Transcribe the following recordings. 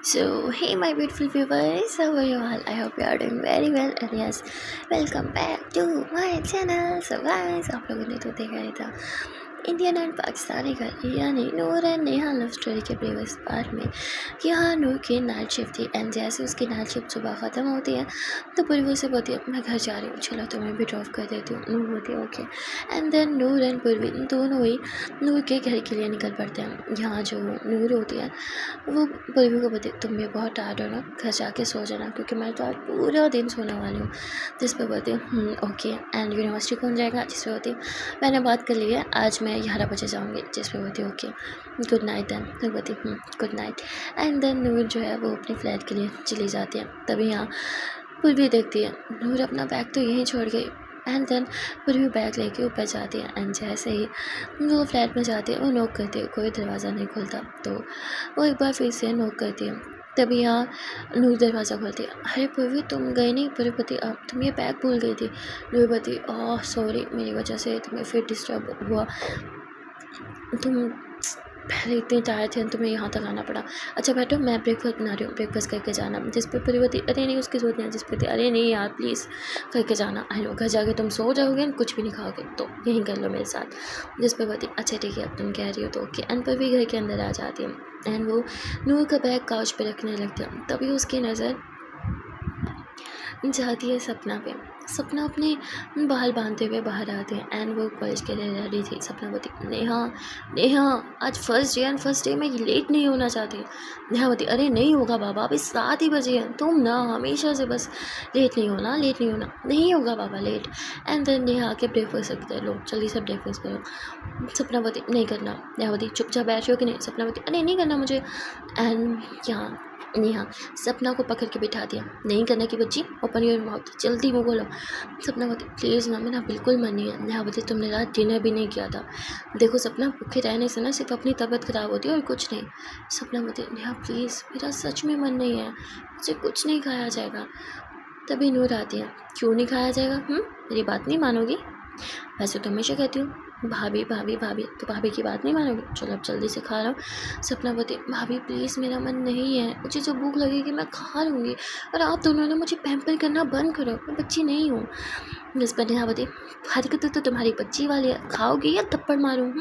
So, hey, my beautiful viewers, how are you all? I hope you are doing very well. And yes, welcome back to my channel. So, guys, आप लोगों ने तो देखा ही था Indian and Pakistani घर यानी नूर and Neha love story के previous part में यहाँ नूर की नाइट शिफ्ट थी एंड जैसे उसकी नाइट शिफ्ट सुबह ख़त्म होती है तो पूर्वी से बोलती है मैं घर जा रही हूँ, चलो तुम्हें भी ड्रॉप कर देती हूँ। नूर बोलती है okay. And then Noor and Purvi दोनों ही नूर के घर के लिए निकल पड़ते हैं। यहाँ जो नूर होती है वो पूर्वी को बोलती है तुम भी बहुत टायर्ड हो ना, घर जाके सो जाना क्योंकि मैं तो आज पूरा दिन सोने वाली हूँ। जिस पर बोलती हूँ ओके। एंड यूनिवर्सिटी कौन जाएगा? जिस पर बोलती मैंने बात कर ली है, आज मैं 11 बजे जाऊँगी। जिस पे बोलती ओके गुड नाइट। देन फिर बोलती गुड नाइट। एंड देन नूर जो है वो अपने फ्लैट के लिए चली जाती है। तभी यहाँ पूर्वी देखती है नूर अपना बैग तो यहीं छोड़ गई। एंड देन पूर्वी बैग लेके ऊपर जाती है एंड जैसे ही वो फ्लैट में जाती है वो नॉक करती है, कोई दरवाज़ा नहीं खुलता। तो वो एक बार फिर से नॉक करती है। तभी यहाँ नूर दरवाज़ा खोलती है। अरे पूर्वी तुम गई नहीं? पूर्वी पति अब तुम ये बैग भूल गई थी। नूर पति ओह सॉरी, मेरी वजह से तुम्हें फिर डिस्टर्ब हुआ। तुम पहले इतने टायर थे तुम्हें यहाँ तक आना पड़ा। अच्छा बैठो, मैं ब्रेकफास्ट बना रही हूँ, ब्रेकफास्ट करके जाना। जिस पर परिवती अरे नहीं उसकी जरूरत नहीं है। जिस पर अरे नहीं यार प्लीज़ करके जाना। आई नो घर जाके तुम सो जाओगे कुछ भी नहीं खाओगे तो यहीं कर लो मेरे साथ। जिस पर बोलती अच्छा ठीक है अब तुम कह रही हो तो ओके। एंड पर भी घर के अंदर आ जाती है एंड वो नूर का बैग काउच पे रखने लगती है। तभी उसकी नज़र जाती है सपना पे। सपना अपने बाल बांधते हुए बाहर आते हैं एंड वो कॉलेज के लिए रेडी थी। सपना बोलती नेहा नेहा आज first day and first day में लेट नहीं होना चाहती। नेहा बोलती अरे नहीं होगा बाबा, अभी 7 ही बजे हैं, तुम ना हमेशा से बस लेट नहीं होना लेट नहीं होना। नहीं होगा बाबा लेट। एंड देन नेहा आके ब्रेकफास्ट कर लो, जल्दी से ब्रेकफास्ट करो। सपना बोलती नहीं करना। नेहा बोलती चुपचाप बैठ रही हो कि नहीं? सपना बोलती अरे नहीं करना मुझे। एंड यहाँ नेहा सपना को पकड़ के बिठा दिया। नहीं करने की बच्ची, ओपन योर माउथ, जल्दी मुँह खोलो। सपना बोलती प्लीज़ ना, मेरा बिल्कुल मन नहीं है। नेहा बोलती तुमने रात डिनर भी नहीं किया था। देखो सपना भूखे रहने से ना सिर्फ अपनी तबीयत ख़राब होती है और कुछ नहीं। सपना बोलती नेहा प्लीज़ मेरा सच में मन नहीं है, मुझे कुछ नहीं खाया जाएगा। तभी नूर आती है। क्यों नहीं खाया जाएगा? मेरी बात नहीं मानोगी? वैसे तो हमेशा कहती हूँ भाभी भाभी भाभी, तो भाभी की बात नहीं मानोगे? चलो अब जल्दी से खा रहा हूँ। सपना बोलती भाभी प्लीज़ मेरा मन नहीं है, मुझे जो भूख लगेगी मैं खा लूँगी और आप दोनों ने मुझे पैम्पर करना बंद करो, मैं बच्ची नहीं हूँ। जिस पर नेहा बोलती हरकत तो तुम्हारी बच्ची वाली है, खाओगी या थप्पड़ मारूँ?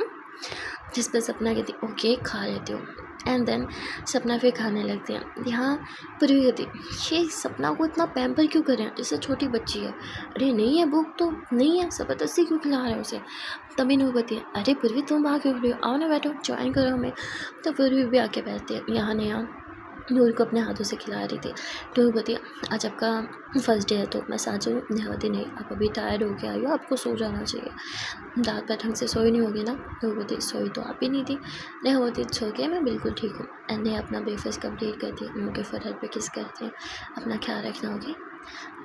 जिस पर सपना कहती ओके खा लेती हूँ। एंड देन सपना फिर खाने लगती है। यहाँ पूर्वी कहती ये सपना को इतना पैम्पर क्यों कर रहे हैं जैसे छोटी बच्ची है। अरे नहीं है भूख तो नहीं है, ज़बरदस्ती क्यों खिला रहे हैं उसे? तभी नूर कहती है अरे पूर्वी तुम आ क्यों रही हो, आओ ना बैठो ज्वाइन करो हमें। तो पूर्वी भी आके बैठती है। यहाँ नेहा नूर को अपने हाथों से खिला रही थी। नूर बोलती आज आपका फर्स्ट डे है तो मैं साथ जाऊँ? नेहा बोलती नहीं आप अभी टायर्ड हो के आई हो, आपको सो जाना चाहिए, रात भर ढंग से सोई नहीं होगी ना। नूर बोलती सोई तो आप ही नहीं थी। नेहा बोलती सो के मैं बिल्कुल ठीक हूँ। एंड नेहा अपना ब्रेकफास्ट कंप्लीट करती है, नूर के फरहल पे किस करती है अपना ख्याल रखना होगी।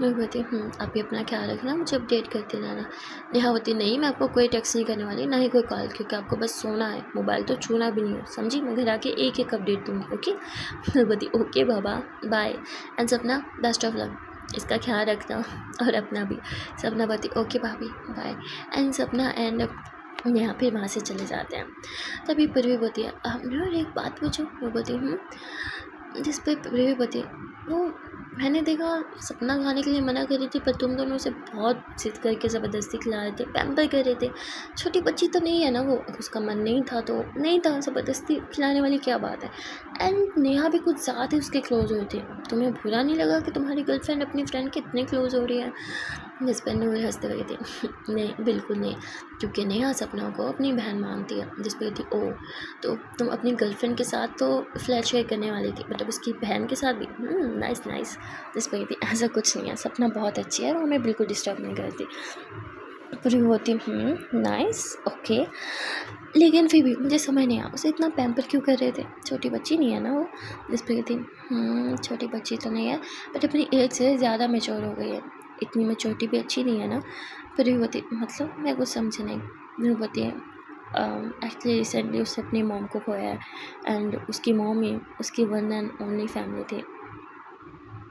नूर बोलती आप भी अपना ख्याल रखना, मुझे अपडेट करते रहना। नेहा बोलती नहीं मैं आपको कोई टेक्स्ट नहीं करने वाली, ना ही कोई कॉल, क्योंकि आपको बस सोना है, मोबाइल तो छूना भी नहीं है समझी। मैं घर आके एक एक अपडेट दूँगी ओके। नूर बोलती ओके बाबा बाय। एंड सपना बेस्ट ऑफ लक, इसका ख्याल रखना और अपना भी। सपना बोलती ओके भाभी बाय। एंड सपना एंड नेहा फिर वहाँ से चले जाते हैं। तभी पूर्वी बोलती है नूर एक बात पूछूं? वो बोलती जिस पे पूर्वी बोलती वो मैंने देखा सपना खाने के लिए मना कर रही थी पर तुम दोनों से बहुत जिद करके ज़बरदस्ती खिला रहे थे, पैम्पर कर रहे थे। छोटी बच्ची तो नहीं है ना वो, अगर उसका मन नहीं था तो नहीं था, ज़बरदस्ती खिलाने वाली क्या बात है। एंड नेहा भी कुछ ज़्यादा उसके क्लोज हुए थे। तुम्हें बुरा नहीं लगा कि तुम्हारी गर्लफ्रेंड अपनी फ्रेंड के इतने क्लोज हो रही है? जिस पर नूर हंसते हुए थे नहीं बिल्कुल नहीं, क्योंकि नेहा सपना को अपनी बहन मानती है। जिस पर थी ओ तो तुम अपनी गर्लफ्रेंड के साथ तो फ्लैट शेयर करने वाली थी, मतलब उसकी बहन के साथ भी? Nice nice. जिस पर थी ऐसा कुछ नहीं है, सपना बहुत अच्छी है, वो हमें बिल्कुल डिस्टर्ब नहीं करती। पूरी होती नाइस ओके। लेकिन फिर भी मुझे समझ नहीं आया उसे इतना पैम्पर क्यों कर रहे थे, छोटी बच्ची नहीं है ना वो? जिस पर थी छोटी बच्ची तो नहीं है बट अपनी एज से ज़्यादा मेच्योर हो गई है, इतनी मेच्योरिटी भी अच्छी नहीं है ना। फिर भी होती मतलब मैं कुछ समझ नहीं होती है। एक्चुअली रिसेंटली उसने अपनी मॉम को खोया है एंड उसकी मॉम ही उसकी वन एंड ओनली फैमिली थी।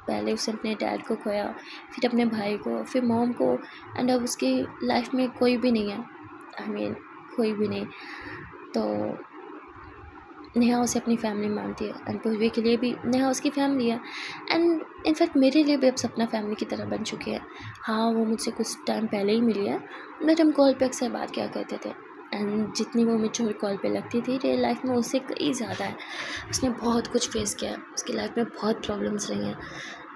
पहले उसने अपने डैड को खोया, फिर अपने भाई को, फिर मॉम को, एंड अब उसकी लाइफ में कोई भी नहीं है। आई मीन कोई भी नहीं। तो नेहा उसे अपनी फैमिली मानती है एंड पूर्वी के लिए भी नेहा उसकी फैमिली है एंड इनफैक्ट मेरे लिए भी अब सपना फैमिली की तरह बन चुकी है। हाँ, वो मुझसे कुछ टाइम पहले ही मिली है बट हम कॉल पे अक्सर बात किया करते थे एंड जितनी वो मैच्योर कॉल पे लगती थी रियल लाइफ में उससे कई ज़्यादा है। उसने बहुत कुछ फेस किया है, उसकी लाइफ में बहुत प्रॉब्लम्स रही हैं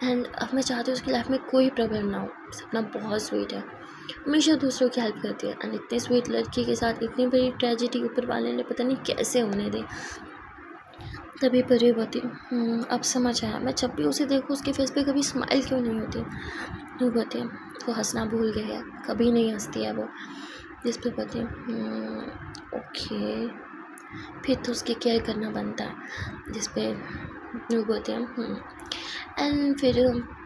एंड अब मैं चाहती हूँ उसकी लाइफ में कोई प्रॉब्लम ना हो। सपना बहुत स्वीट है, हमेशा दूसरों की हेल्प करती है एंड इतनी स्वीट लड़की के साथ इतनी बड़ी ट्रेजेडी ऊपर वाले ने पता नहीं कैसे होने दी। तभी परी होती अब समझ आया, मैं जब भी उसे देखूँ उसके फेस पे कभी स्माइल क्यों नहीं होती। वो कहती है वो हंसना भूल गई है, कभी नहीं हंसती है वो। जिस पे कहती ओके, फिर तो उसकी केयर करना बनता है। जिस पे वो बोलते हैं एंड फिर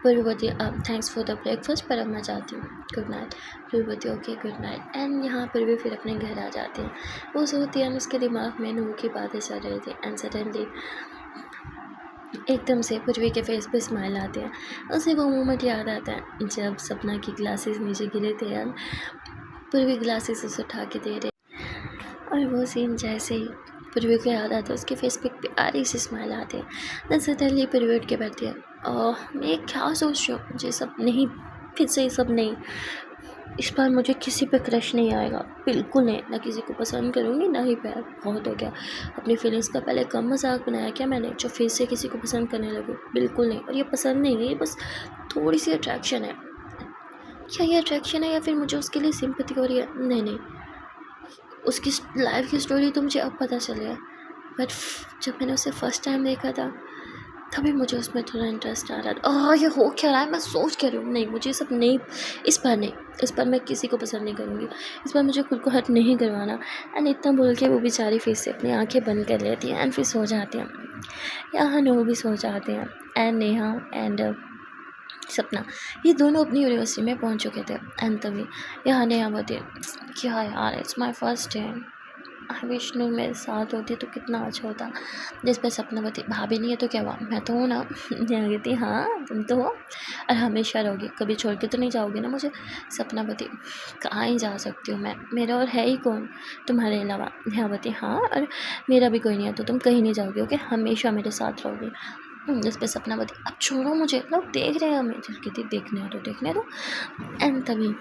पूरी बोलती है थैंक्स फॉर द ब्रेकफास्ट पर अब मैं जाती हूँ, गुड नाइट। फिर बोलती है ओके गुड नाइट एंड यहाँ पर भी फिर अपने घर आ जाते हैं। वो सोती है उसके दिमाग में नूह की बातें चल रही थी एंड सडनली एकदम से पूर्वी के फेस पे स्माइल आते हैं। उसे वो मोमेंट याद आता है जब सपना की ग्लासेस नीचे गिरे थे एंड पूर्वी ग्लासेस उसे उठा के दे रहे और वो सीन जैसे ही पूर्वी को याद आता है उसके फेस पे प्यारी सी स्माइल आती है। देन सडनली पूर्वी उठ के बैठती है मैं क्या सोच रही हूँ, मुझे सब नहीं, फिर से ये सब नहीं, इस बार मुझे किसी पे क्रश नहीं आएगा, बिल्कुल नहीं, ना किसी को पसंद करूँगी ना ही प्यार, बहुत हो गया। अपनी फीलिंग्स का पहले कम मजाक बनाया क्या मैंने जो फिर से किसी को पसंद करने लगूँ, बिल्कुल नहीं। और ये पसंद नहीं है, ये बस थोड़ी सी अट्रैक्शन है। क्या ये अट्रैक्शन है या फिर मुझे उसके लिए सिंपैथी हो रही है? नहीं, उसकी लाइफ की स्टोरी तो मुझे अब पता चली है बट जब मैंने उसे फर्स्ट टाइम देखा था तभी मुझे उसमें थोड़ा इंटरेस्ट आ रहा था। ये हो क्या रहा है, मैं सोच क्या रही हूँ, नहीं मुझे सब नहीं, इस बार नहीं, इस बार मैं किसी को पसंद नहीं करूँगी, इस बार मुझे खुद को हर्ट नहीं करवाना। एंड इतना बोल के वो बेचारी फिर से अपनी आंखें बंद कर लेती हैं एंड फिर सो जाती हैं। यहाँ नो भी सो जाते हैं एंड नेहा एंड सपना ये दोनों अपनी यूनिवर्सिटी में पहुंच चुके थे एंड तभी यहाँ नेहा बोलती क्या यार it's my first day, I wish Noor मेरे साथ होती तो कितना अच्छा होता। जिस पर सपना बोलती भाभी नहीं है तो क्या हुआ, मैं तो हूँ ना। नेहा कहती हाँ तुम तो हो और हमेशा रहोगी, कभी छोड़ के तो नहीं जाओगी ना मुझे। सपना बोलती कहाँ ही जा सकती हूँ मैं, मेरा और है ही कौन तुम्हारे अलावा। नेहा बोलती हाँ और मेरा भी कोई नहीं है तो तुम कहीं नहीं जाओगी, ओके हमेशा मेरे साथ रहोगी। जिस पे सपना बोलती अब छोड़ो मुझे, लोग देख रहे हैं हमें। कहती देखने दो देखने दो। एंड तभी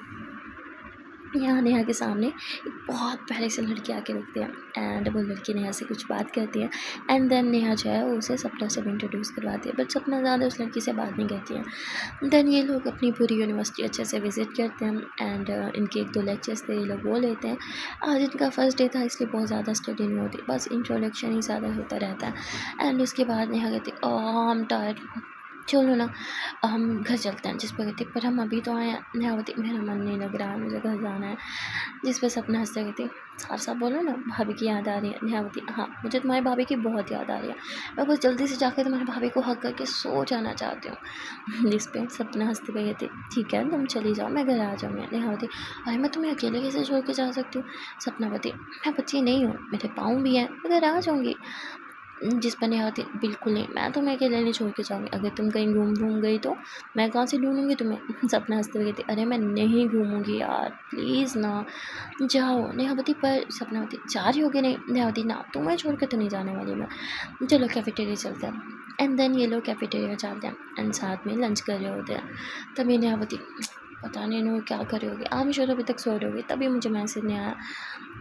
यहाँ नेहा के सामने एक बहुत प्यारी सी लड़की आके रुकती है एंड वो लड़की नेहा से कुछ बात करती है एंड देन नेहा जो है उसे सपना से भी इंट्रोड्यूस करवाती है बट सपना ज़्यादा उस लड़की से बात नहीं करती है। देन ये लोग अपनी पूरी यूनिवर्सिटी अच्छे से विजिट करते हैं एंड इनके 1-2 लेक्चर्स थे ये लोग वो लेते हैं। आज इनका फर्स्ट डे था इसलिए बहुत ज़्यादा स्टडी नहीं होती, बस इंट्रोडक्शन ही ज़्यादा होता रहता है। एंड उसके बाद नेहा कहती आई एम टायर्ड, चलो ना हम घर चलते हैं। जिस पर कहती पर हम अभी तो आए हैं। नेहा बोलती मेरा मन नहीं लग रहा है, मुझे घर जाना है। जिस पर सपना हंसते कहती साफ साफ बोलो ना भाभी की याद आ रही है। नेहा बोलती हाँ मुझे तुम्हारी भाभी की बहुत याद आ रही है, मैं बस जल्दी से जाकर तुम्हारी भाभी को हक करके सो जाना चाहती हूँ। जिस पर सपना हंसते हुए कहती ठीक है तुम चली जाओ मैं घर आ जाऊँगी। नेहा बोलती अरे मैं तुम्हें अकेले कैसे छोड़ के जा सकती हूँ। सपना बोलती मैं बच्ची नहीं हूँ, मेरे पाँव भी हैं, मैं घर आ जाऊँगी। जिस पर नेहा होती बिल्कुल नहीं, मैं तुम्हें अकेले नहीं छोड़ के जाऊँगी, अगर तुम कहीं घूम गई तो मैं कहाँ से ढूंढूंगी तुम्हें। सपना हंसते हुए कहती अरे मैं नहीं घूमूंगी यार प्लीज़ ना जाओ। नेहा बोलती पर सपना होती जा रही होगी नहीं। नेहा होती ना तुम्हें छोड़ के तो नहीं जाने वाली मैं, चलो कैफेटेरिया चलते हैं। एंड देन ये लोग कैफेटेरिया जाते हैं एंड साथ में लंच कर रहे होते हैं। तभी नेहा बोलती पता नहीं नूर क्या कर रही होगी, आम श्योर अभी तक सो रही होगी, तभी मुझे मैसेज नहीं आया।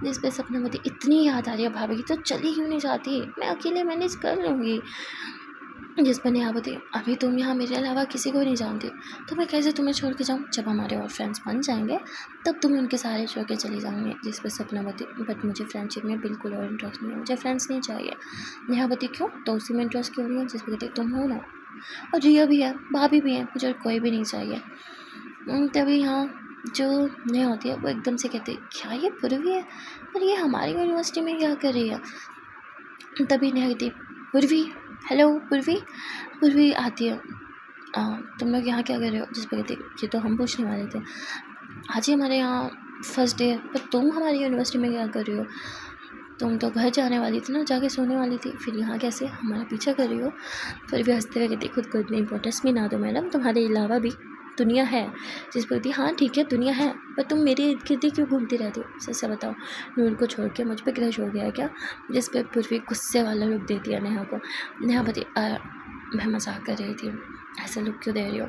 जिस पे सपना बोलती इतनी याद आ रही है भाभी की तो चली क्यों नहीं जाती, मैं अकेले मैनेज कर लूँगी। जिस पर नेहा बोलती अभी तुम यहाँ मेरे अलावा किसी को नहीं जानती तो मैं कैसे तुम्हें छोड़ के जाऊँ, जब हमारे और फ्रेंड्स बन जाएंगे तब तुम्हें उनके सारे छोड़ के चली जाऊँगी। जिस पर सपना बोलती बट मुझे फ्रेंडशिप में बिल्कुल और इंटरेस्ट नहीं है, मुझे फ्रेंड्स नहीं चाहिए। नेहा बोलती क्यों, तो उसी में इंटरेस्ट क्यों नहीं है। जिस पर कहती तुम हो ना, और रिया भी है, भाभी भी है, मुझे कोई भी नहीं चाहिए। तभी यहाँ जो नेहा होती है वो एकदम से कहती है क्या ये पूर्वी है, पर ये हमारी यूनिवर्सिटी में क्या कर रही है। तभी नेहा कहती पूर्वी, हेलो पूर्वी। पूर्वी आती है तुम लोग यहाँ क्या कर रहे हो। जिस पर कहती ये तो हम पूछने वाले थे, आज ही हमारे यहाँ फर्स्ट डे है, पर तुम हमारी यूनिवर्सिटी में क्या कर रही हो, तुम तो घर जाने वाली थी ना, जाके सोने वाली थी, फिर यहाँ कैसे हमारा पीछा कर रही हो। फिर भी हंसते हुए कहती खुद को इतनी इंपॉर्टेंस भी ना दो मैडम, तुम्हारे अलावा भी दुनिया है। जिस पर होती है हाँ ठीक है दुनिया है, पर तुम मेरे इर्द गिर्द ही क्यों घूमती रहती हो? सच से बताओ, नूर को छोड़ के मुझ पर क्रश हो गया है क्या? जिस पर पूर्वी गुस्से वाला लुक देती है नेहा को। नेहा बोलती मैं मजाक कर रही थी, ऐसा लुक क्यों दे रही हो?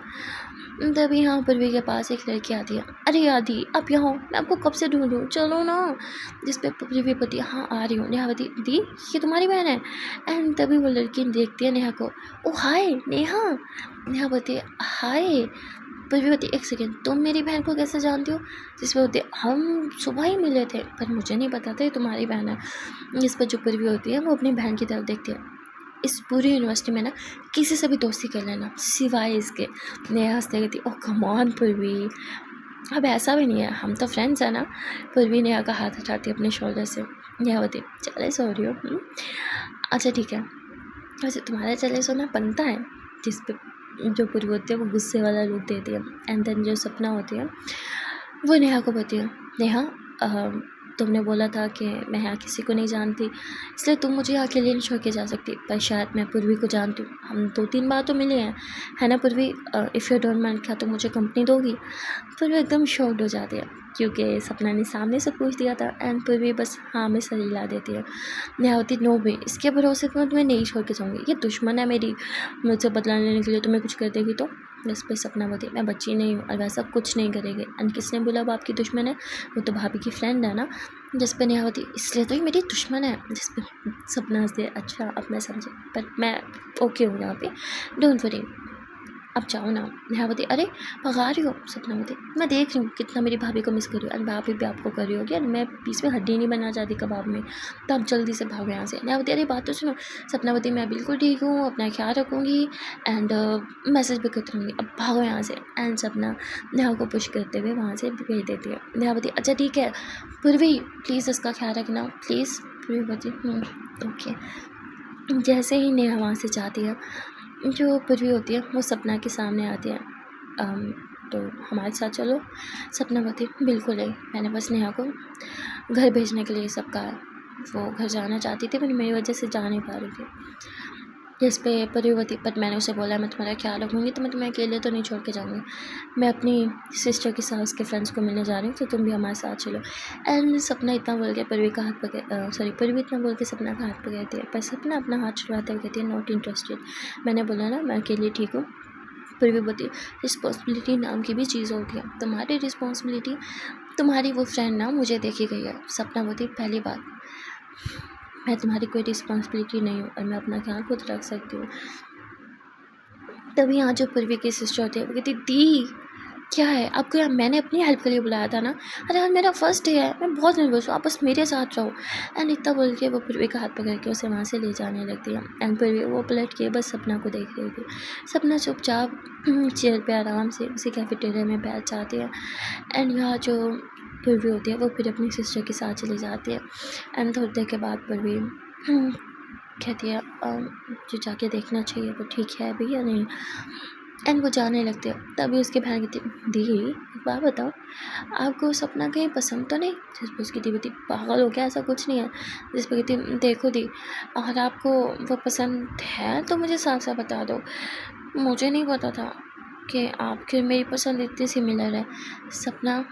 तभी यहाँ पूर्वी के पास एक लड़की आती है। अरे आदि आप यहाँ हो, मैं आपको कब से ढूंढूं, चलो ना। जिस पे पूर्वी बोलती है हाँ आ रही हूँ। नेहा बोलती दी ये तुम्हारी बहन है? एंड तभी वो लड़की देखती है नेहा को, ओ हाय नेहा। नेहा बोलती है हाय। पूर्वी बोलती एक सेकेंड, तुम मेरी बहन को कैसे जानती हो? जिस पे होती है हम सुबह ही मिले थे, पर मुझे नहीं पता था ये तुम्हारी बहन है। जिस पर जो पूर्वी होती है वो अपनी बहन की तरफ देखती है। इस पूरी यूनिवर्सिटी में ना किसी से भी दोस्ती कर लेना सिवाय इसके। नेहा हंसते कहती ओ कम ऑन पूर्वी, अब ऐसा भी नहीं है, हम तो फ्रेंड्स हैं ना। पूर्वी नेहा का हाथ हटाती है अपने शोल्डर से। नेहा होती चले सो रही हो? अच्छा ठीक है, वैसे तुम्हारा चले सोना बनता है। जिस पे जो पूर्वी होती है वो गुस्से वाला लुक देती है। एंड देन जो सपना होती है वो नेहा को बोलती है नेहा तुमने बोला था कि मैं यहाँ किसी को नहीं जानती, इसलिए तुम मुझे यहाँ अकेले नहीं छोड़ के जा सकती, पर शायद मैं पूर्वी को जानती हूँ, हम 2-3 बार तो मिले हैं, है ना पूर्वी? इफ़ यू डोंट माइंड क्या तुम मुझे कंपनी दोगी? पूर्वी एकदम शॉक्ड हो जाती है क्योंकि सपना ने सामने से पूछ दिया था। एंड पूर्वी बस हाँ में सर हिला देती है। नेहा होती नो वे, इसके भरोसे पर मैं तुम्हें नहीं छोड़ के जाऊँगी, ये दुश्मन है मेरी, मुझसे बदला लेने के लिए तुम्हें कुछ कर देगी तो। जिस पर सपना बोलती मैं बच्ची नहीं हूँ और वैसा कुछ नहीं करेगी। एंड किसने बोला वो आपकी दुश्मन है? वो तो भाभी की फ्रेंड है ना। जिस पर नेहा होती इसलिए तो ही मेरी दुश्मन है। जिस पर सपना हंसती है अच्छा अब मैं समझी, पर मैं ओके हूँ यहाँ पे, डोंट वरी, अब जाओ ना। नेहा बोलती अरे भगा रही हो? सपना बोलती मैं देख रही हूँ कितना मेरी भाभी को मिस कर रही हो, और भाभी भी आपको कर रही होगी, और मैं बीच में हड्डी नहीं बनना चाहती कबाब में, तो आप जल्दी से भागो यहाँ से। नेहा बोलती अरे बात तो सुनो। सपना बोलती मैं बिल्कुल ठीक हूँ, अपना ख्याल रखूँगी एंड मैसेज भी करती रहूँगी, अब भागो यहाँ से। एंड सपना नेहा को पुश करते हुए वहाँ से भेज देती है। नेहा बोलती अच्छा ठीक है पूर्वी प्लीज़ इसका ख्याल रखना प्लीज़। पूर्वी बोलती ओके। जैसे ही नेहा वहाँ से जाती है, जो पूर्वी होती है वो सपना के सामने आती है। तो हमारे साथ चलो। सपना बोलती बिल्कुल नहीं, मैंने बस नेहा को घर भेजने के लिए सब कहा, वो घर जाना चाहती थी पर मेरी वजह से जा नहीं पा रही थी। जिस पे पूर्वी होती पर मैंने उसे बोला मैं तुम्हारा ख्याल रखूँगी, तो मैं तुम्हें अकेले तो नहीं छोड़ के जाऊँगी, मैं अपनी सिस्टर के साथ उसके फ्रेंड्स को मिलने जा रही हूँ, तो तुम भी हमारे साथ चलो। एंड सपना इतना बोल के पूर्वी का हाथ पकड़ पूर्वी इतना बोल के सपना का हाथ पकड़ती है, पर सपना अपना हाथ छुड़वाते हुए कहती है नॉट इंटरेस्टेड, मैंने बोला ना मैं अकेले ठीक हूँ। पूर्वी बोलती रिस्पॉन्सिबिलिटी नाम की भी चीज़ होती है, तुम्हारी रिस्पॉन्सिबिलिटी तुम्हारी वो फ्रेंड ना मुझे देखी गई है। सपना बोलती पहली बात मैं तुम्हारी कोई रिस्पॉन्सिबिलिटी नहीं हूँ और मैं अपना ख्याल खुद रख सकती हूँ। तभी यहाँ जो पूर्वी की सिस्टर होती है वो कहती दी क्या है आपको यहाँ, मैंने अपनी हेल्प के लिए बुलाया था ना, अरे यार मेरा फर्स्ट डे है, मैं बहुत नर्वस हूँ, आप बस मेरे साथ रहो। एंड इतना बोल के वो पूर्वी का हाथ पकड़ के उसे वहाँ से ले जाने लगती है। एंड पूर्वी वो पलट के बस सपना को देख रही थी। सपना चुपचाप चेयर पे आराम से उसी कैफेटेरिया में बैठ जाती है। एंड यहाँ जो पूर्वी होती है वो फिर अपनी सिस्टर के साथ चली जाती है। एंड थोड़ी देर के बाद पूर्वी कहती है जो जाके देखना चाहिए वो ठीक है अभी या नहीं। एंड वो जाने लगते हैं। तभी उसकी बहन कहती दी एक बात बताओ आपको सपना कहीं पसंद तो नहीं? जिस पर उसकी दी कहती पागल हो गया, ऐसा कुछ नहीं है। जिस पर कहती देखो दी अगर आपको वो पसंद है तो मुझे साफ साफ बता दो, मुझे नहीं पता था कि आपके मेरी पसंद इतनी सिमिलर है। सपना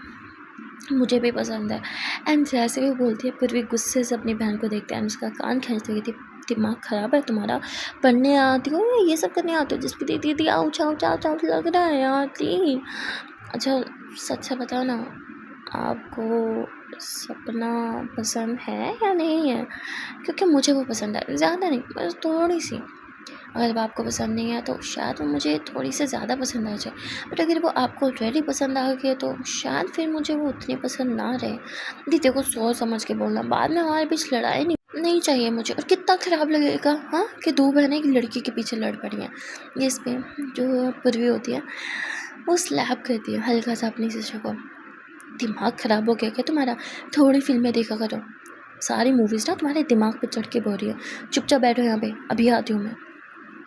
मुझे भी पसंद है। एंड जैसे भी बोलती है पूर्वी गुस्से से अपनी बहन को देखते हैं, उसका कान खींचते हुए कहती दिमाग ख़राब है तुम्हारा, पढ़ने आती हो या ये सब करने आती हो? जिस पर दीदी दी आउच आउच आउच आउच लग रहा है यार दी। अच्छा सच से बताओ ना आपको सपना पसंद है या नहीं है? क्योंकि मुझे वो पसंद है, ज़्यादा नहीं बस थोड़ी सी। अगर आपको पसंद नहीं है तो शायद वो मुझे थोड़ी सी ज़्यादा पसंद आ जाए, बट अगर वो आपको ऑलरेडी पसंद आ गई तो शायद फिर मुझे वो उतनी पसंद ना रहे। दीदी को सोच समझ के बोलना, बाद में हमारे बीच लड़ाई नहीं चाहिए मुझे। और कितना ख़राब लगेगा हाँ कि 2 बहनें एक लड़की के पीछे लड़ पड़ी हैं। इस पे जो पूर्वी होती है वो स्लैप करती है हल्का सा अपनी सिस्टर को, दिमाग ख़राब हो गया क्या तुम्हारा? थोड़ी फिल्में देखा करो, सारी मूवीज़ ना तुम्हारे दिमाग पे चढ़ के बोल रही है, चुपचाप बैठो यहाँ पे, अभी आती हूँ मैं।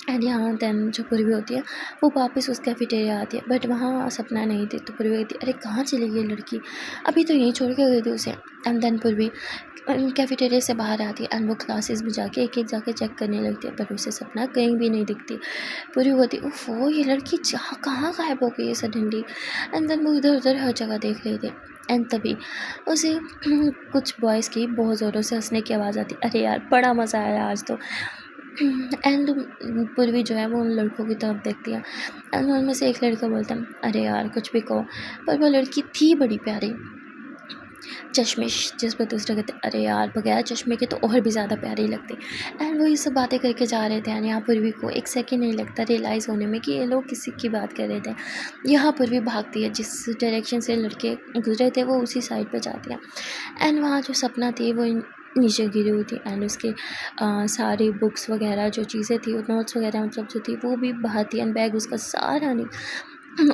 एंड यहाँ देन जो पूर्वी होती है वो वापस उस कैफेटेरिया आती है, बट वहाँ सपना नहीं थी। तो पूर्वी कहती है अरे कहाँ चली गई लड़की, अभी तो यहीं छोड़ के गई थी उसे। एंड देन पूर्वी कैफेटेरिया से बाहर आती है एंड वो क्लासेस में जाके एक एक जाके चेक करने लगती है, पर उसे सपना कहीं भी नहीं दिखती। पूरी होती ओफो ये लड़की जहाँ कहाँ गायब हो गई है सडनली। एंड देन वो इधर उधर हर जगह देख रही थी। एंड तभी उसे कुछ बॉयज़ की बहुत ज़ोरों से हंसने की आवाज़ आती, अरे यार बड़ा मज़ा आया आज तो। एंड पूर्वी जो है वो उन लड़कों की तरफ देखती है एंड उनमें से एक लड़का बोलता है अरे यार कुछ भी कहो, पर वो लड़की थी बड़ी प्यारी, चश्मिश, जिस पर दूसरे कहते अरे यार बगैर चश्मे के तो और भी ज़्यादा प्यारी लगती। एंड वो ये सब बातें करके जा रहे थे एंड यहाँ पूर्वी को एक सेकंड नहीं लगता रियलाइज़ होने में कि ये लोग किसी की बात कर रहे थे। यहाँ पूर्वी भागती है, जिस डायरेक्शन से लड़के गुजरे थे वो उसी साइड पे जाती है। एंड वहाँ जो सपना थी वो नीचे गिरी हुई थी एंड उसके सारी बुक्स वगैरह जो चीज़ें थी नोट्स वगैरह मतलब जो थी वो भी बाहर थी एंड बैग उसका सारा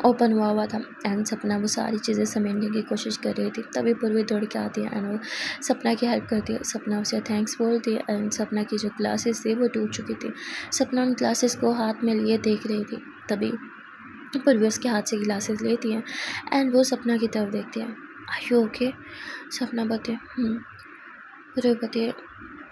ओपन हुआ था। एंड सपना वो सारी चीज़ें समेटने की कोशिश कर रही थी, तभी पूर्वी दौड़ के आती है एंड वो सपना की हेल्प करती है। सपना उसे थैंक्स बोलती है एंड सपना की जो ग्लासेस थी वो टूट चुकी थी। सपना उन ग्लासेस को हाथ में लिए देख रही थी, तभी पूर्वी उसके हाथ से ग्लासेस लेती है एंड वो सपना की तरफ देखती है, आर यू ओके? सपना बताए पूर्वी बताए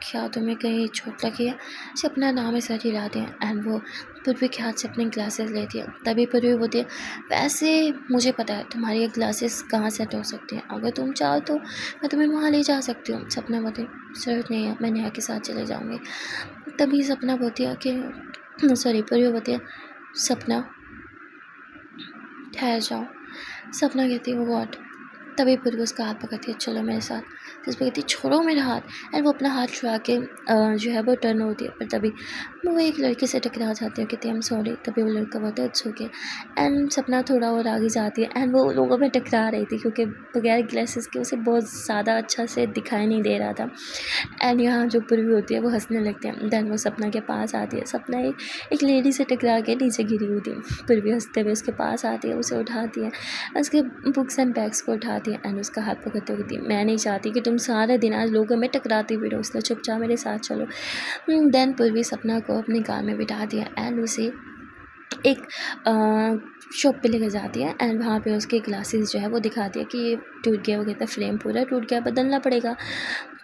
क्या तुम्हें कहीं चोट लगी है? सपना नाम सर हिलाते हैं एंड वो पूर्वी के हाथ से अपने ग्लासेस लेती है। तभी पूर्वी बोलती है वैसे मुझे पता है तुम्हारी ये ग्लासेस कहाँ सेट हो सकती हैं, अगर तुम चाहो तो मैं तुम्हें वहाँ ले जा सकती हूँ। सपना बोलती जरूरत नहीं है, मैं नेहा के साथ चले जाऊँगी। तभी सपना बोलती है कि सॉरी पूर्वी बोलती है सपना ठहर जाओ। सपना कहती है व्हाट? तभी पूर्वी उसका हाथ पकड़ती है चलो मेरे साथ। जिस पर कहती है छोड़ो मेरा हाथ एंड वो अपना हाथ छुड़ा के जो है वो टर्न होती है, पर तभी वो एक लड़के से टकरा जाती है, कहती है आई एम सॉरी। तभी वो लड़का बोलता है इट्स ओके एंड सपना थोड़ा और आगे जाती है एंड वो लोगों में टकरा रही थी क्योंकि बगैर ग्लासेस के उसे बहुत ज़्यादा अच्छा से दिखाई नहीं दे रहा था। एंड यहाँ जो पूर्वी होती है वो हंसने लगती है। देन वो सपना के पास आती है, सपना एक लेडी से टकरा के नीचे गिरी हुई थी। पूर्वी हंसते हुए उसके पास आती है, उसे उठाती है, उसके बुक्स एंड बैग्स को उठाती है एंड उसका हाथ पकड़ते हुए कहती है मैं नहीं चाहती कि तुम सारे दिन आज लोगों में टकराती भी रहो, इसलिए चुपचाप मेरे साथ चलो। देन पूर्वी सपना को अपनी कार में बिठा दिया एंड उसे एक शॉप पे लेकर जाती है एंड वहाँ पे उसके ग्लासेस जो है वो दिखाती है कि ये टूट गया, वो कहता है फ्रेम पूरा टूट गया बदलना पड़ेगा।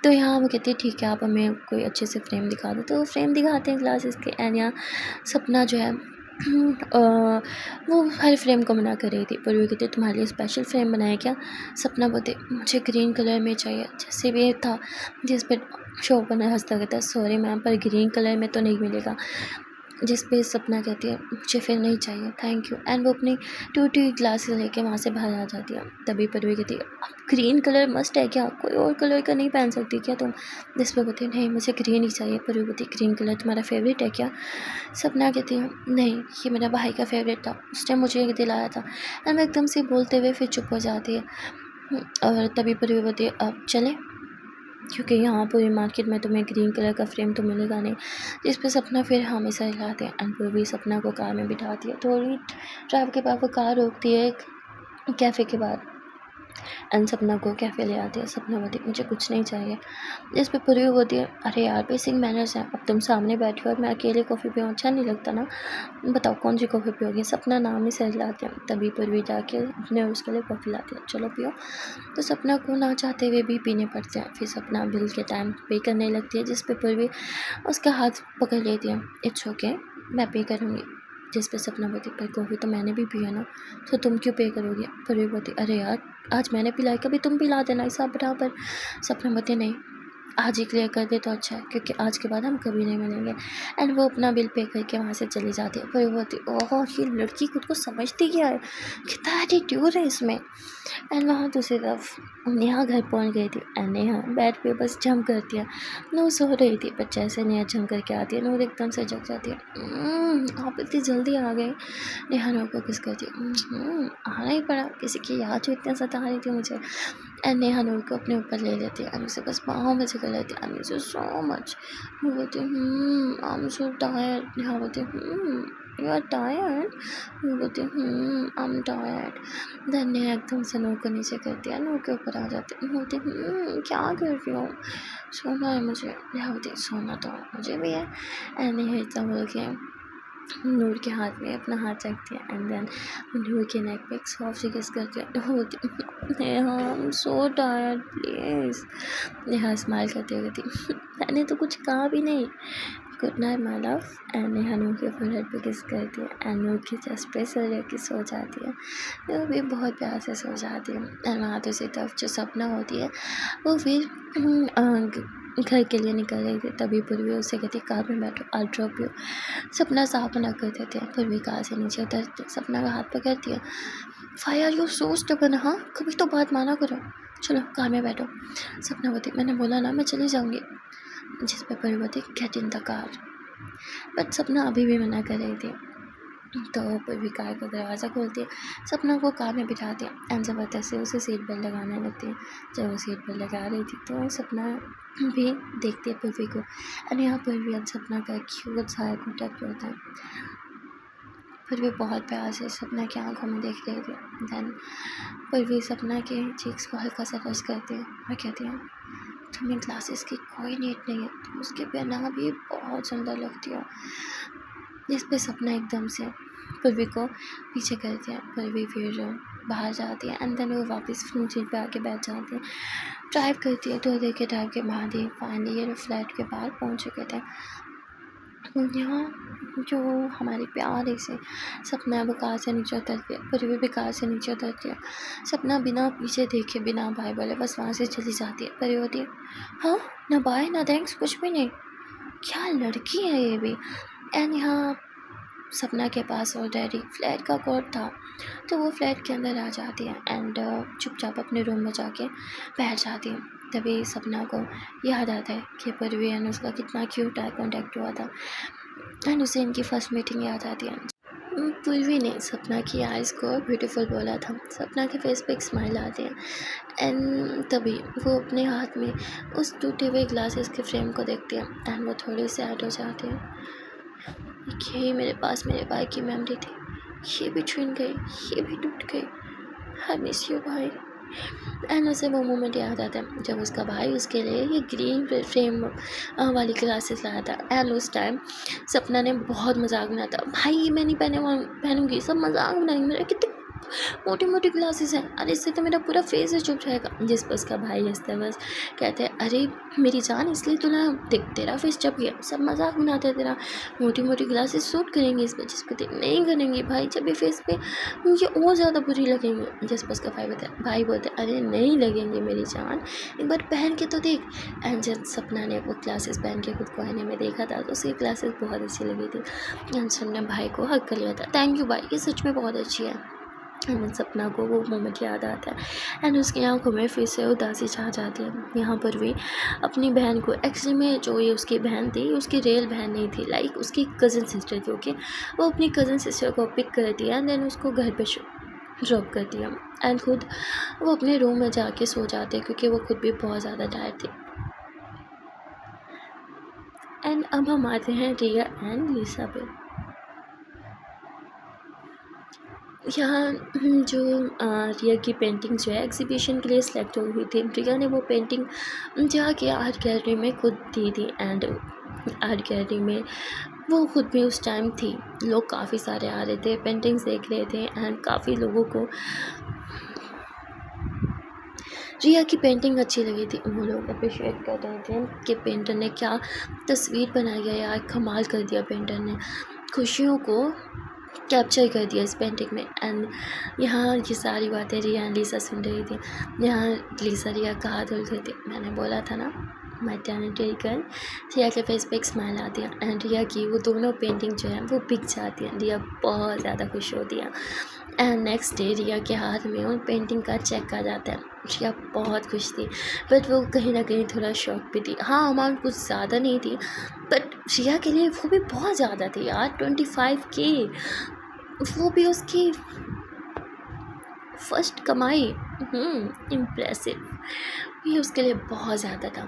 तो यहाँ वो कहती है ठीक है आप हमें कोई अच्छे से फ्रेम दिखा दो, तो वो फ्रेम दिखाते हैं ग्लासेस के एंड यहाँ सपना जो है वो हर फ्रेम को मना कर रही थी। पूर्वी कहती है तुम्हारे लिए स्पेशल फ्रेम बनाया क्या? सपना बोलते मुझे ग्रीन कलर में चाहिए, जैसे भी था जिस पर शॉप बना हंसता कहता है सॉरी मैम पर ग्रीन कलर में तो नहीं मिलेगा। जिस पे सपना कहती है मुझे फिर नहीं चाहिए थैंक यू एंड वो अपनी टूटी ग्लासेस लेके वहाँ से बाहर आ जाती है। तभी पूर्वी कहती है अब ग्रीन कलर मस्ट है क्या, कोई और कलर का नहीं पहन सकती क्या तुम? जिस पे बोलती है नहीं मुझे ग्रीन ही चाहिए। पूर्वी बोलती है ग्रीन कलर तुम्हारा फेवरेट है क्या? सपना कहती है नहीं ये मेरा भाई का फेवरेट था, उसने मुझे ये दिलाया था। एंड वो एकदम से बोलते हुए फिर चुप हो जाती है। और तभी पूर्वी बोलती है अब चले, क्योंकि यहाँ पूरी मार्केट में तुम्हें ग्रीन कलर का फ्रेम तो मिलेगा नहीं। जिस पे सपना फिर हमेशा हिलाते हैं एंड पूर्वी सपना को कार में बिठाती है। थोड़ी ड्राइव के बाद वो कार रोकती है एक कैफ़े के बाद एंड सपना को कैफ़े ले आती है। सपना बोलती है मुझे कुछ नहीं चाहिए। जिस पे पूर्वी होती है अरे यार बेसिक मैनर्स हैं, अब तुम सामने बैठी हो और मैं अकेले कॉफ़ी पीऊँ अच्छा नहीं लगता ना, बताओ कौन सी कॉफ़ी पियोगी? सपना नाम ही सही लाते हैं। तभी पूर्वी जाके अपने और उसके लिए कॉफ़ी लाती है, चलो पियो। तो सपना को ना चाहते हुए भी पीने पड़ते हैं। फिर सपना बिल के टाइम पे करने लगती है, जिस पे पूर्वी उसका हाथ पकड़ लेती है, इट्स ओके मैं पे करूँगी। जिस पे सपना बोलती पर कॉफ़ी तो मैंने भी पिया ना, तो तुम क्यों पे करोगे? पूर्वी बोलती अरे यार आज मैंने पिलाई कभी तुम पिला देना हिसाब बराबर। सपना बोलती नहीं आज ही क्लियर कर दे तो अच्छा है, क्योंकि आज के बाद हम कभी नहीं मिलेंगे। एंड वो अपना बिल पे करके वहाँ से चली जाती है। फिर वो बोलती ओह ये लड़की खुद को समझती क्या है, कितना एटीट्यूड है इसमें। एंड वहाँ दूसरी तरफ नेहा घर पहुँच गई थी एंड नेहा बेड पे बस जम करती है। नूर सो रही थी, पर जैसे नेहा जम करके आती है नूर एकदम से जग जाती है। आप इतनी जल्दी आ गए। नेहा नूर को किस करती है, आना ही पड़ा, किसी की याद जो इतना सता रही थी मुझे। एंड नेहा नूर को अपने ऊपर ले लेती है एंड उसे बस बाहों में जगह लेती है। I miss you so much. वो बोलती I am so tired. Neha बोलती यू आर टायर्ड? वो बोलती I am tired. Then Neha एकदम से नूर को नीचे करती है, नूर के ऊपर आ जाती है। बोलती क्या कर रही हो? सोना है मुझे। नेहा बोलती सोना तो मुझे भी है। एंड नेहा इतना बोल के नूर के हाथ में अपना हाथ रखती है एंड देन नूर के नेक पे एक सॉफ्ट सी किस करती है। होती Neha I am so tired please. Neha smile करती हुए कहती मैंने तो कुछ कहा भी नहीं। Good night my love. And Neha Noor के फोरहेड पे किस करती है एंड नूर की चेस्ट पे सर रख के सो जाती है। वो भी बहुत प्यार से सो जाती है एंड वहाँ दूसरी तरफ जो सपना होती है वो फिर घर के लिए निकल रही थी। तभी पूर्वी उससे कहती कार में बैठो आई ड्रॉप यू। सपना साफ मना कर देते हैं। पूर्वी कार से नीचे उतरती है, सपना का हाथ पकड़ती है। Why are you so stubborn, हाँ कभी तो बात माना करो, चलो कार में बैठो। सपना बोलती मैंने बोला ना मैं चली जाऊँगी। जिस पर पूर्वी बोलती get in the car. But सपना अभी भी मना कर रही थी। तो पूर्वी कार का दरवाज़ा खोलती है, सपना को कार में बिठाती है एंड ज़बरदस्ती उसे सीट बेल्ट लगाने लगती है। जब वो सीट बेल्ट लगा रही थी तो सपना भी देखती है पूर्वी को एंड यहाँ पूर्वी और सपना का क्यूट सा आई कॉन्टैक्ट होता है। पूर्वी बहुत प्यार से सपना की आंखों में देख रही थी। देन पूर्वी सपना के चीक्स को हल्का सा टच करती है और कहती है तुम्हें ग्लासेस की कोई नीड नहीं है, तुम उसके बिना भी बहुत सुंदर लगती हो। जिस पे सपना एकदम से पूर्वी को पीछे करती है। पूर्वी फिर बाहर जाती है एंड देन वो वापस सीट पे आके बैठ जाती है। ड्राइव करती है तो देर ड्राइव के बाद ही फाइनली ये फ्लैट के बाहर पहुंच चुके थे। यहाँ जो हमारी प्यारी से सपना वो कार से नीचे उतरती है, पूर्वी भी कार से नीचे उतरती है। सपना बिना पीछे देखे बिना बाय बोले बस वहाँ से चली जाती है। पूर्वी होती है हाँ ना बाय ना थैंक्स कुछ भी नहीं, क्या लड़की है ये भी। एंड यहाँ सपना के पास ऑलरेडी फ्लैट का कोड था तो वो फ्लैट के अंदर आ जाती है एंड चुपचाप अपने रूम में जाके बैठ जाती है। तभी सपना को याद आता है कि पूर्वी एंड उसका कितना क्यूट आई कॉन्टैक्ट हुआ था एंड उसे इनकी फर्स्ट मीटिंग याद आती है। पूर्वी ने सपना की आइज़ को ब्यूटीफुल बोला था। सपना के फेस पे एक स्माइल आती है एंड तभी वो अपने हाथ में उस टूटे हुए ग्लासेस के फ्रेम को देखती है एंड वो थोड़ी सैड हो जाती है। ये मेरे पास मेरे भाई की मेमोरी थी, ये भी छीन गई, ये भी टूट गई। आई मिस यू भाई। एंड उसे वो मोमेंट याद आता है जब उसका भाई उसके लिए ये ग्रीन फ्रेम वाली ग्लासेस लाया था एंड उस टाइम सपना ने बहुत मजाक बनाया था भाई ये मैं नहीं पहनूंगी, सब मजाक बनाएंगे, मेरे कितने मोटी मोटी ग्लासेस हैं, अरे इससे तो मेरा पूरा फेस ही चुप जाएगा। जिस पर उसका भाई हंसता है बस कहते हैं अरे मेरी जान इसलिए तो ना देख तेरा फेस चुप गया, सब मजाक बनाते हैं तेरा, मोटी मोटी ग्लासेस सूट करेंगे इस पर, जिस पर नहीं करेंगे भाई जब ये फेस पे मुझे और ज़्यादा बुरी लगेंगे। जिस पर उसका भाई बोलते अरे नहीं लगेंगे मेरी जान, एक बार पहन के तो देख। एंड जब सपना ने वो ग्लासेस पहन के खुद को आईने में देखा था तो उसकी ग्लासेस बहुत अच्छी लगी थी एंड सपना भाई को हक कर लिया था, थैंक यू भाई ये सच में बहुत अच्छी है। एंड सपना को वो मोमेंट याद आता है एंड उसकी आंखों में फिर से उदासी छा जाती है। यहाँ पर भी अपनी बहन को एक्चुअली में जो ये उसकी बहन थी उसकी रियल बहन नहीं थी, लाइक उसकी कज़न सिस्टर थी। ओके वो अपनी कज़न सिस्टर को पिक करती है एंड देन उसको घर पे ड्रॉप करती है एंड खुद वो अपने रूम में जाके सो जाते हैं क्योंकि वो खुद भी बहुत ज़्यादा टायर्ड थी। एंड अब हम आते हैं रिया एंड लिसा पे। यहाँ जो रिया की पेंटिंग जो है एग्जीबिशन के लिए सिलेक्ट हुई थी। रिया ने वो पेंटिंग जाके आर्ट गैलरी में खुद दी थी एंड आर्ट गैलरी में वो खुद भी उस टाइम थी। लोग काफ़ी सारे आ रहे थे, पेंटिंग्स देख रहे थे एंड काफ़ी लोगों को रिया की पेंटिंग अच्छी लगी थी। वो लोग अप्रिशिएट कर रहे थे कि पेंटर ने क्या तस्वीर बनाई है यार, कमाल कर दिया पेंटर ने, खुशियों को कैप्चर कर दिया इस पेंटिंग में। एंड यहाँ ये सारी बातें रिया एंड लिसा सुन रही थी। यहाँ लिसा रिया का हाथ धुल रही थी। मैंने बोला था ना माय टैलेंटेड गर्ल। रिया के फेस पे एक स्माइल आती है एंड रिया की वो दोनों पेंटिंग जो है वो बिक जाती है। रिया बहुत ज़्यादा खुश होती है एंड नेक्स्ट डे रिया के हाथ में उन पेंटिंग का चेक आ जाता है। रिया बहुत खुश थी बट वो कहीं ना कहीं थोड़ा शॉक भी थी। हाँ अमाउंट कुछ ज़्यादा नहीं थी बट रिया के लिए वो भी बहुत ज़्यादा थी यार, 25K, वो भी उसकी फर्स्ट कमाई। इम्प्रेसिव, ये उसके लिए बहुत ज़्यादा था।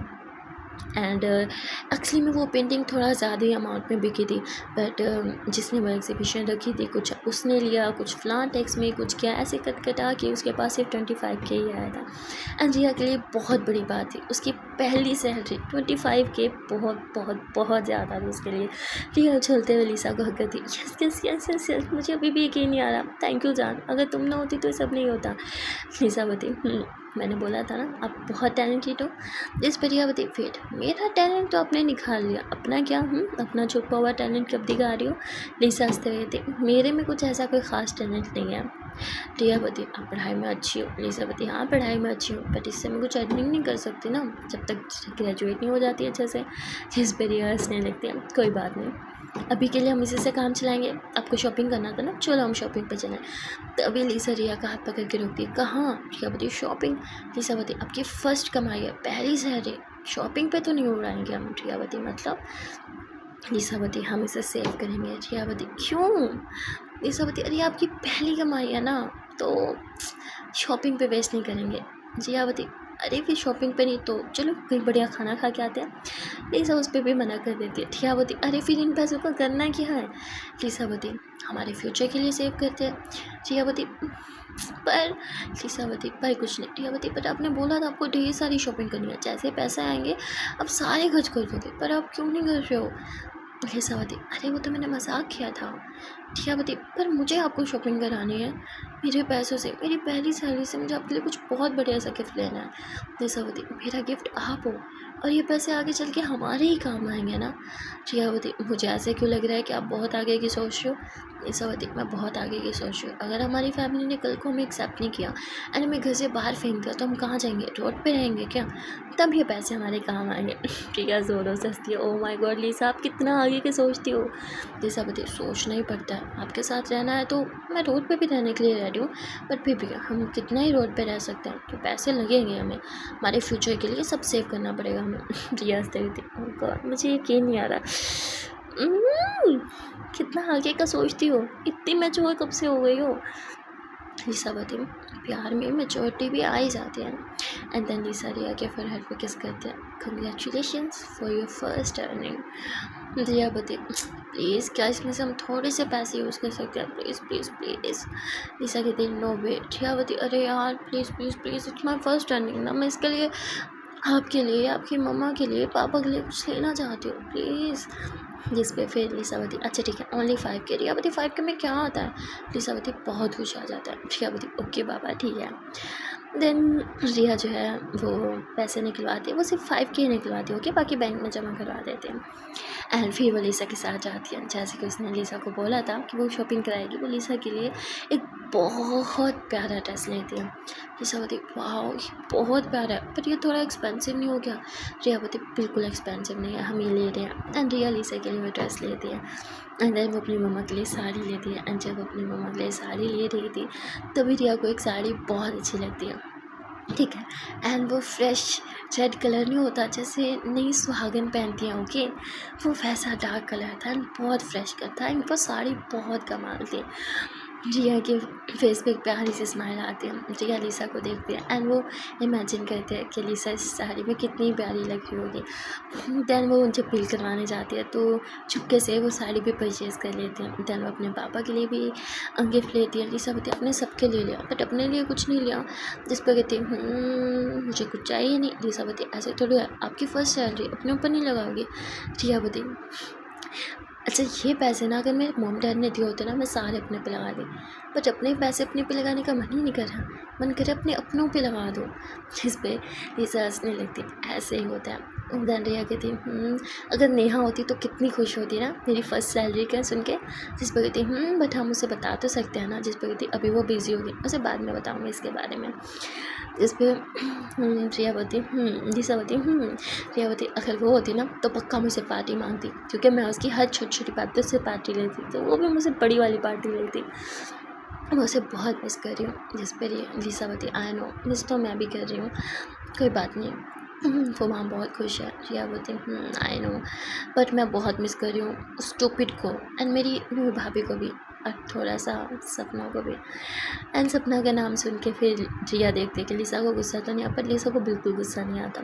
एंड एक्चुअली में वो पेंटिंग थोड़ा ज़्यादा ही अमाउंट में बिकी थी, बट जिसने वो एग्जीबिशन रखी थी कुछ उसने लिया, कुछ फ्लान टैक्स में कुछ किया, ऐसे कट कटा के उसके पास सिर्फ 25K ही आया था। एंड रिया के लिए बहुत बड़ी बात थी, उसकी पहली सैलरी 25K बहुत बहुत बहुत ज़्यादा थी उसके लिए। रिया उछलते हुए लीसा को हक करती, yes yes yes yes yes, मुझे अभी भी यकीन नहीं आ रहा, थैंक यू जान, अगर तुम ना होती तो ये सब नहीं होता। लीसा बती, मैंने बोला था ना आप बहुत टैलेंटेड हो। इस प्रजापति फिर मेरा टैलेंट तो आपने निखार लिया, अपना क्या अपना छुपा हुआ टैलेंट कब दिखा रही हो। लीसा हंसते हुए थे, मेरे में कुछ ऐसा कोई ख़ास टैलेंट नहीं है। रियापति आप पढ़ाई में अच्छी हो। लीसापति हाँ पढ़ाई में अच्छी हो, बट इससे मैं कुछ अर्निंग नहीं कर सकती ना जब तक ग्रेजुएट नहीं हो जाती अच्छे से। जिस पर रिया हंसने लगती है, कोई बात नहीं, अभी के लिए हम इसी से काम चलाएंगे, आपको शॉपिंग करना था ना, चलो हम शॉपिंग पे चलें। तो अभी लीसा रिया का हाथ पकड़ के रोकती है, कहाँ। रियापति शॉपिंग। लीसापति आपकी फर्स्ट कमाई है, पहली सैलरी, शॉपिंग पे तो नहीं उड़ाएंगे हम। रियापति मतलब। लीसावती हम इसे सेव करेंगे। रियावती क्यों। लीसावती अरे आपकी पहली कमाई है ना, तो शॉपिंग पे वेस्ट नहीं करेंगे। रियावती अरे फिर शॉपिंग पे नहीं तो चलो कहीं बढ़िया खाना खा के आते हैं। लीसा उस पर भी मना कर देती है। रियावती अरे फिर इन पैसों का करना क्या है। लीसावती हमारे फ्यूचर के लिए सेव करते हैं। रियावती पर लीसावती पर कुछ नहीं। रियावती पर आपने बोला था आपको ढेर सारी शॉपिंग करनी है, जैसे पैसे आएंगे अब सारे खर्च कर दोगे, पर आप क्यों नहीं कर रहे हो। लीसावती अरे वो तो मैंने मजाक किया था। रियावती पर मुझे आपको शॉपिंग करानी है, मेरे पैसों से, मेरी पहली सैलरी से मुझे आपके लिए कुछ बहुत बढ़िया सा गिफ्ट लेना है। लीसावती मेरा गिफ्ट आप हो और ये पैसे आगे चल के हमारे ही काम आएंगे ना। रियावती मुझे ऐसे क्यों लग रहा है कि आप बहुत आगे की सोच रहे हो। लीसावती मैं बहुत आगे की सोच रही हूँ, अगर हमारी फैमिली ने कल को हमें एक्सेप्ट नहीं किया एंड हमें घर से बाहर फेंक दिया तो हम कहाँ जाएंगे, रोड पे रहेंगे क्या, तब ये पैसे हमारे काम आएंगे। प्रिया जोरों से हंसती है, ओ माय गॉड लीसा आप कितना आगे की सोचती हो। लीसावती सोचना ही पड़ता है, आपके साथ रहना है तो मैं रोड पे भी रहने के लिए रेडी हूँ, बट फिर भी हम कितना ही रोड पे रह सकते हैं, तो पैसे लगेंगे हमें, हमारे फ्यूचर के लिए सब सेव करना पड़ेगा हमें। प्रिया हंसते हुए थी, ओ गॉड मुझे यकीन नहीं आ रहा। कितना आगे का सोचती हो, इतनी मैच्योर कब से हो गई हो। लीसावती प्यार में मैच्योरिटी भी आ ही जाती है। एंड देन लीसा रिया के फरहद पे किस करते हैं, congratulations for your first earning. Riyawati please क्या इसमें से हम थोड़े से पैसे यूज़ कर सकते हैं, प्लीज़ प्लीज़ प्लीज़। लीसा कहती है नो वे। रियावती अरे यार please please please, it's my first earning ना, मैं इसके लिए आपके लिए, आपकी मम्मा के लिए, पापा के लिए कुछ लेना चाहती हूँ प्लीज़। जिस पे फिर लीसावती अच्छा ठीक है ओनली 5K। रियावती 5K में क्या आता है। लीसावती बहुत खुश आ जाता है। रियावती ओके बाबा ठीक है। देन रिया जो है वो पैसे निकलवाती है, वो सिर्फ 5K निकलवाती है, ओके बाकी बैंक में जमा करवा देते हैं। एंड फिर वो लीसा के साथ जाती है, जैसे कि उसने लीसा को बोला था कि वो शॉपिंग कराएगी, वो लीसा के लिए एक बहुत प्यारा ड्रेस लेती है। लीसावती वाह बहुत प्यारा है, पर ये थोड़ा एक्सपेंसिव नहीं हो गया। रियावती बिल्कुल एक्सपेंसिव नहीं है, हम ये ले रहे हैं। एंड रिया लीसा के लिए वो ड्रेस लेती है। एंड देन वो अपनी मम्मा के लिए साड़ी लेती है। एंड जब वो अपनी मम्मा के लिए साड़ी ले रही थी तभी रिया को एक साड़ी बहुत अच्छी लगती है, ठीक है। एंड वो फ्रेश रेड कलर नहीं होता जैसे नई सुहागन पहनती हैं, ओके वो वैसा डार्क कलर था एंड बहुत फ्रेश कलर था एंड वो साड़ी बहुत कमाल थी। रिया के फेस पे एक प्यारी सी स्माइल आती है। रिया लीसा को देखती है एंड वो इमेजिन करते हैं कि लीसा इस साड़ी में कितनी प्यारी लग रही होगी। देन वो जब बिल करवाने जाती है तो चुपके से वो साड़ी भी परचेज़ कर लेते हैं। देन वो अपने पापा के लिए भी गिफ्ट लेती है। लीसा बोलती है अपने सबके लिए लिया बट अपने लिए कुछ नहीं लिया। जिस पर कहती मुझे कुछ चाहिए नहीं। लीसा बोलती ऐसे थोड़ी है, आपकी फ़र्स्ट सैलरी अपने ऊपर नहीं लगाओगी। रिया बोलती अच्छा ये पैसे ना अगर मेरे मॉम डैड ने दिए होते ना मैं सारे अपने पे लगा दी, बट अपने पैसे अपने पे लगाने का मन ही नहीं कर रहा, मन करे अपने अपनों पे लगा दो। जिस पे लीसा हंसने लगती ऐसे ही होता है। देन रिया कहती अगर नेहा होती तो कितनी खुश होती ना मेरी फ़र्स्ट सैलरी का सुन के। जिस पर कहती बट हम उसे बता तो सकते हैं ना। जिस पर कहती अभी वो बिज़ी होगी, उसे बाद में बताऊँगी इसके बारे में। जिस पे रिया बोलती लीसा बोलती रिया बोलती अगर वो होती ना तो पक्का मुझे पार्टी मांगती, क्योंकि मैं उसकी हर छोटी छोटी बातों से पार्टी लेती, तो वो भी मुझे बड़ी वाली पार्टी लेती। मैं उसे बहुत मिस कर रही हूँ। जिस पर लीसा बोलती आई नो मिस तो मैं भी कर रही हूँ, कोई बात नहीं। वो वहाँ बहुत खुश है। रिया बोलती आई नो बट मैं बहुत मिस कर रही हूँ उस स्टूपिड को एंड मेरी भाभी को भी। और थोड़ा सा सपना को भी। एंड सपना का नाम सुन के फिर रिया देखती कि लिसा को गुस्सा तो नहीं आता, पर लिसा को बिल्कुल गुस्सा नहीं आता।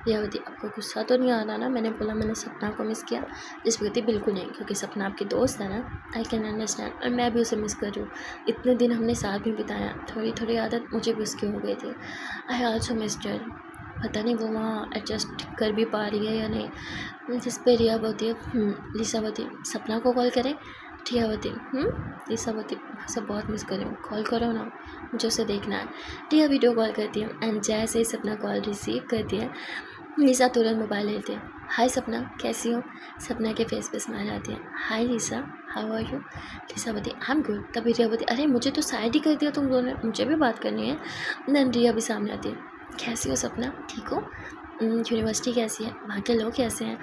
रिया बोलती आपको गुस्सा तो नहीं आ रहा ना, मैंने बोला मैंने सपना को मिस किया। जिस पर कहती बिल्कुल नहीं, क्योंकि सपना आपकी दोस्त है ना, आई कैन अंडरस्टैंड, और मैं भी उसे मिस कर रही हूँ। इतने दिन हमने साथ में बिताया, थोड़ी थोड़ी आदत मुझे भी उसकी हो गई थी। आई ऑल्सो मिस्ड हर। पता नहीं वो वहाँ एडजस्ट कर भी पा रही है या नहीं। जिस पे रिया बोलती है लिसा बोलती सपना को कॉल करें। रिया बोलती लिसा बोलती उसे बहुत मिस कर रही हूँ, कॉल करो ना, मुझे उसे देखना है। रिया वीडियो कॉल करती है एंड जैसे ही सपना कॉल रिसीव करती है, लिसा तुरंत मोबाइल लेती है। हाय सपना, कैसी हो? सपना के फेस पे स्माइल आती है। हाय लिसा, हाउ आर यू? लिसा बोलती आई एम गुड। तभी रिया बोलती अरे मुझे तो साइड ही कर दिया तुम दोनों, मुझे भी बात करनी है। देन रिया भी सामने आती है। कैसी हो सपना, ठीक हो? यूनिवर्सिटी कैसी है, वहाँ के लोग कैसे हैं?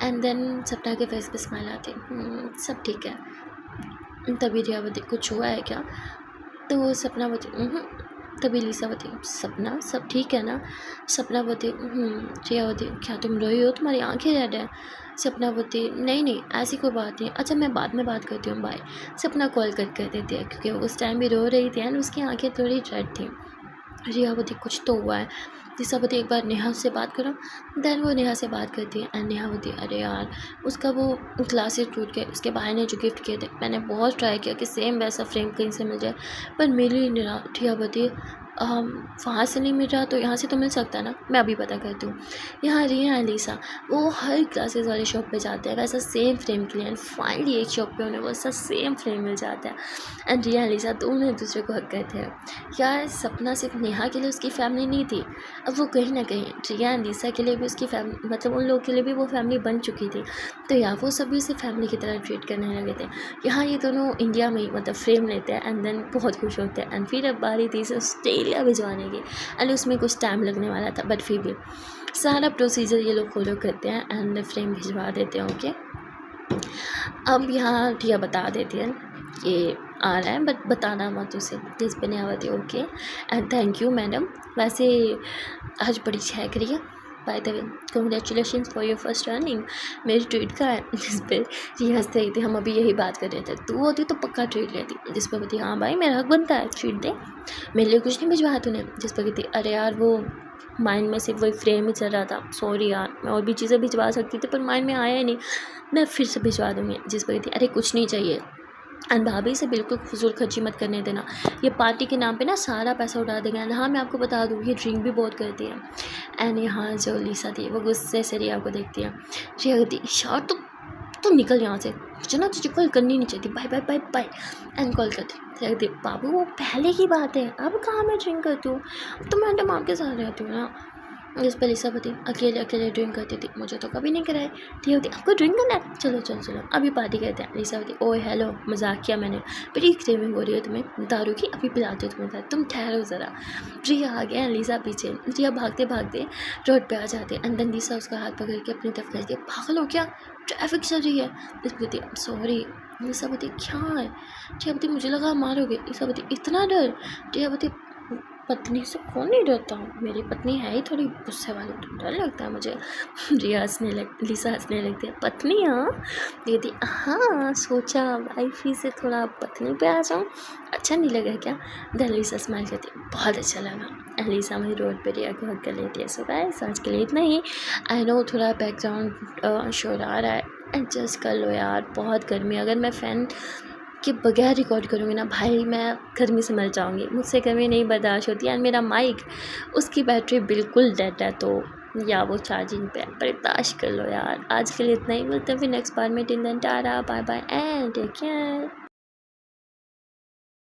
एंड देन सपना के फेस पे स्माइल आती है। सब ठीक है। तभी रिया बोलती कुछ हुआ है क्या? तो सपना बोलती तभी लिसा बोलती सपना सब ठीक है ना? सपना बोलती रिया बोलती क्या तुम रोई हो, तुम्हारी आंखें रेड है? सपना बोलती नहीं नहीं ऐसी कोई बात नहीं, अच्छा मैं बाद में बात करती हूँ, बाय। सपना कॉल कट कर देती है क्योंकि उस टाइम भी रो रही थी एंड उसकी आंखें थोड़ी रेड थी। रिया बोलती कुछ तो हुआ है। लिसा बोलती एक बार नेहा से बात करो। देन वो नेहा से बात करती है एंड नेहा बोलती अरे यार उसका वो ग्लासेस टूट गए, उसके भाई ने जो गिफ्ट किए थे, मैंने बहुत ट्राई किया कि सेम वैसा फ्रेम कहीं से मिल जाए, पर मिल ही नहीं रहा। रिया बोलती वहाँ से नहीं मिल रहा तो यहाँ से तो मिल सकता है ना, मैं अभी पता करती हूँ। यहाँ रिया एंड लिसा वो हर ग्लासेस वाले शॉप पे जाते हैं वैसा सेम फ्रेम के लिए, एंड फाइनली एक शॉप पे उन्हें वैसा सेम फ्रेम मिल जाता है। एंड रिया एंड लिसा दोनों एक दूसरे को हक करते हैं। यार सपना सिर्फ नेहा के लिए उसकी फैमिली नहीं थी, अब वो कहीं ना कहीं रिया एंड लिसा के लिए भी उसकी फैमिली, मतलब उन लोगों के लिए भी वो फैमिली बन चुकी थी। तो यार वो सभी उसे फैमिली की तरह ट्रीट करने लगे थे। यहाँ ये दोनों इंडिया में ही मतलब फ्रेम लेते हैं एंड देन बहुत खुश होते हैं। एंड फिर अब बारी थी इसे ऑस्ट्रेलिया भिजवाने की, एंड उसमें कुछ टाइम लगने वाला था, बट फिर भी सारा प्रोसीजर ये लोग फॉलो करते हैं एंड फ्रेम भिजवा देते हैं। ओके, अब यहाँ रिया बता देती है कि आ रहा है बट बताना मत उसे, प्लीज़ पे नहीं आती। Okay and thank you madam. वैसे आज बड़ी छेक रही है, by the way congratulation for your first earning, मेरी ट्रीट का है। जिस पर रिया हंसते रही थी, हम अभी यही बात कर रहे थे, तू होती तो पक्का ट्रीट लेती। जिस पर बोलती हाँ भाई मेरा हक बनता है, ट्रीट दे, मेरे लिए कुछ नहीं भिजवाया तूने। जिस पर कहती अरे यार वो माइंड में सिर्फ वही फ्रेम ही चल रहा था, सॉरी यार, मैं और भी चीज़ें भिजवा सकती थी पर माइंड में आया ही नहीं, मैं फिर से भिजवा दूँगी। जिस पर कहती अरे कुछ नहीं चाहिए, एंड भाभी से बिल्कुल फजूल खर्ची मत करने देना, ये पार्टी के नाम पे ना सारा पैसा उड़ा देंगे। एंड हाँ मैं आपको बता दूँ ये ड्रिंक भी बहुत करती है। एंड यहाँ जो लिसा थी वो गुस्से से रिया को देखती है। रिया कहती यार तो निकल यहाँ से, मुझे ना तुझे कॉल करनी नहीं चाहिए, bye bye bye bye. And call करती रिया कहती बाबू वो पहले की बात है, अब कहाँ मैं ड्रिंक करती हूँ, अब तो मैं मैडम आपके साथ रहती हूँ ना। जिस पर लिसा बती अकेले अकेले ड्रिंक करती थी, मुझे तो कभी नहीं कराए। ठीक होती आपको ड्रिंक करना है, चलो चलो चलो अभी पार्टी करते हैं। लिसा होती ओए हेलो मजाक किया मैंने, बड़ी क्रेविंग हो रही है तुम्हें दारू की, अभी पिलाती हूँ तुम्हें, तुम ठहरो ज़रा। रिया आ गया, लिसा पीछे। रिया भागते भागते रोड पे आ जाते एंड देन लिसा उसका हाथ पकड़ के अपनी तरफ कर दिया, पागल हो क्या, ट्रैफिक चल रही है। लिसा बोलती सॉरी। लिसा बोलती क्या है? रिया बोलती मुझे लगा मारोगे। लिसा बोलती इतना डर? रिया बोलती पत्नी से कौन नहीं डरता, मेरी पत्नी है ही थोड़ी गुस्से वाली, तो डर लगता है मुझे। रिया लिसा हंसने लगती है, पत्नी हाँ? दीदी हाँ सोचा वाइफ ही से थोड़ा पत्नी पे आ जाऊँ, अच्छा नहीं लगा क्या? देन लिसा स्माइल करती है, बहुत अच्छा लगा। लिसा वही रोड पे रिया को हक कर लेती है। सो गाइस आज के लिए इतना ही। आई नो थोड़ा बैकग्राउंड शोर आ रहा है, एडजस्ट कर लो यार, बहुत गर्मी, अगर मैं फ़ैन के बगैर रिकॉर्ड करूँगी ना भाई मैं गर्मी से मर जाऊँगी, मुझसे गर्मी नहीं बर्दाश्त होती। एंड मेरा माइक उसकी बैटरी बिल्कुल डेड है, तो या वो चार्जिंग पे बर्दाश्त कर लो यार। आज के लिए इतना ही, मिलते हैं फिर नेक्स्ट बार में। Till then tata bye bye and take care.